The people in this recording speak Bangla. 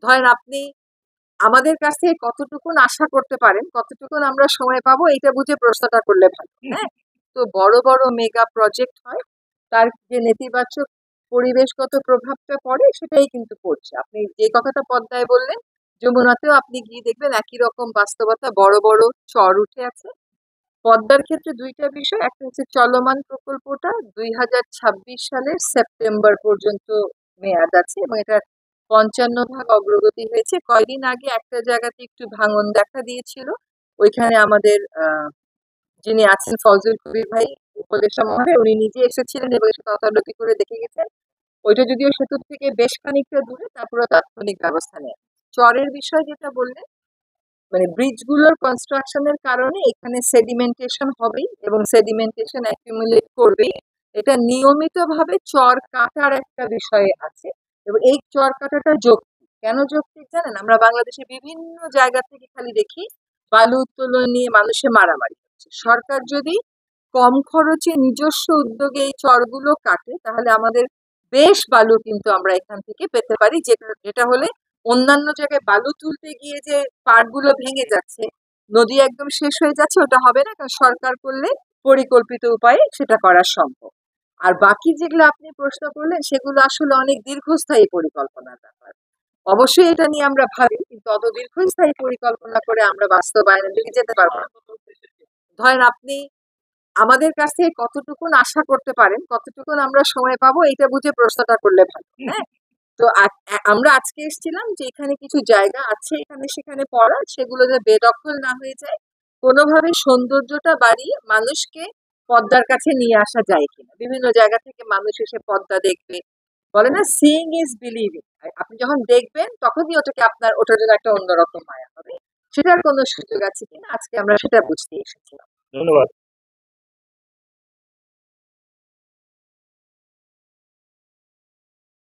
ধরেন আপনি আমাদের কাছ থেকে কতটুকুন আশা করতে পারেন, কতটুকুন আমরা সময় পাবো এটা বুঝে প্রশ্নটা করলে ভালো। হ্যাঁ, তো বড় বড় মেগা প্রজেক্ট হয়, তার যে নেতিবাচক পরিবেশগত প্রভাবটা পড়ে সেটাই কিন্তু পড়ছে। আপনি যে কথাটা পদ্মায় বললেন, যমুনাতেও আপনি গিয়ে দেখবেন একই রকম বাস্তবতা, বড় বড় চর উঠে আছে। পদ্মার ক্ষেত্রে দুইটা বিষয়, একটা হচ্ছে চলমান প্রকল্পটা 2026 সালের সেপ্টেম্বর পর্যন্ত মেয়াদ আছে এবং এটা 55% অগ্রগতি হয়েছে। কয়দিন আগে একটা জায়গাতে একটু ভাঙন দেখা দিয়েছিল, ওইখানে আমাদের যিনি আছেন ফজল কবির ভাই উপদেষ্টা মহোদয়, উনি নিজে এসেছিলেন এবং এসে তদারকি করে দেখে গেছেন। ওইটা যদিও সেতুর থেকে বেশ খানিকটা দূরে, তারপরে তাৎক্ষণিক ব্যবস্থা নেয়। চরের বিষয় যেটা বললেন, মানে ব্রিজ গুলোর কনস্ট্রাকশনের কারণে এখানে সেডিমেন্টেশন হবেই এবং সেডিমেন্টেশন অ্যাকিউমুলেট করবেই। এটা নিয়মিত ভাবে চর কাটার একটা বিষয় আছে এবং এই চর কাটাটা যৌক্তিক। কেন যৌক্তিক জানেন? আমরা বাংলাদেশে বিভিন্ন জায়গা থেকে খালি দেখি বালু উত্তোলন নিয়ে মানুষে মারামারি হচ্ছে। সরকার যদি কম খরচে নিজস্ব উদ্যোগে এই চরগুলো কাটে, তাহলে আমাদের বেশ বালু কিন্তু আমরা এখান থেকে পেতে পারি, যেটা যেটা হলে অন্যান্য জায়গায় বালু তুলতে গিয়ে যে পাড়গুলো ভেঙে যাচ্ছে, নদী একদম শেষ হয়ে যাচ্ছে, ওটা হবে না, কারণ সরকার করলে পরিকল্পিত উপায়ে সেটা করা সম্ভব। আর বাকি যেগুলো আপনি প্রশ্ন করলেন সেগুলো আসলে অনেক দীর্ঘস্থায়ী পরিকল্পনার ব্যাপার। অবশ্যই এটা নিয়ে আমরা ভাবি, কিন্তু অত দীর্ঘস্থায়ী পরিকল্পনা করে আমরা বাস্তবায়নের দিকে যেতে পারবো না। ধরেন আপনি আমাদের কাছ থেকে কতটুকুন আশা করতে পারেন, কতটুকুন আমরা সময় পাবো এটা বুঝে প্রশ্নটা করলে ভালো। হ্যাঁ, তো আমরা আজকে এসেছিলাম যে এখানে কিছু জায়গা আছে এখানে সেখানে পড়া, সেগুলো যে বেদখল না হয়ে যায়, কোনোভাবে সৌন্দর্যটা বাড়িয়ে মানুষকে পদ্মার কাছে নিয়ে আসা যায় কিনা। বিভিন্ন জায়গা থেকে মানুষ এসে পদ্মা দেখবে, বলে না সিইং ইজ বিলিভিং। আপনি যখন দেখবেন তখনই ওটাকে আপনার ওটার জন্য একটা অন্যরকম মায়া হবে। সেটার কোনো সুযোগ আছে কিনা আজকে আমরা সেটা বুঝতে এসেছিলাম। ধন্যবাদ।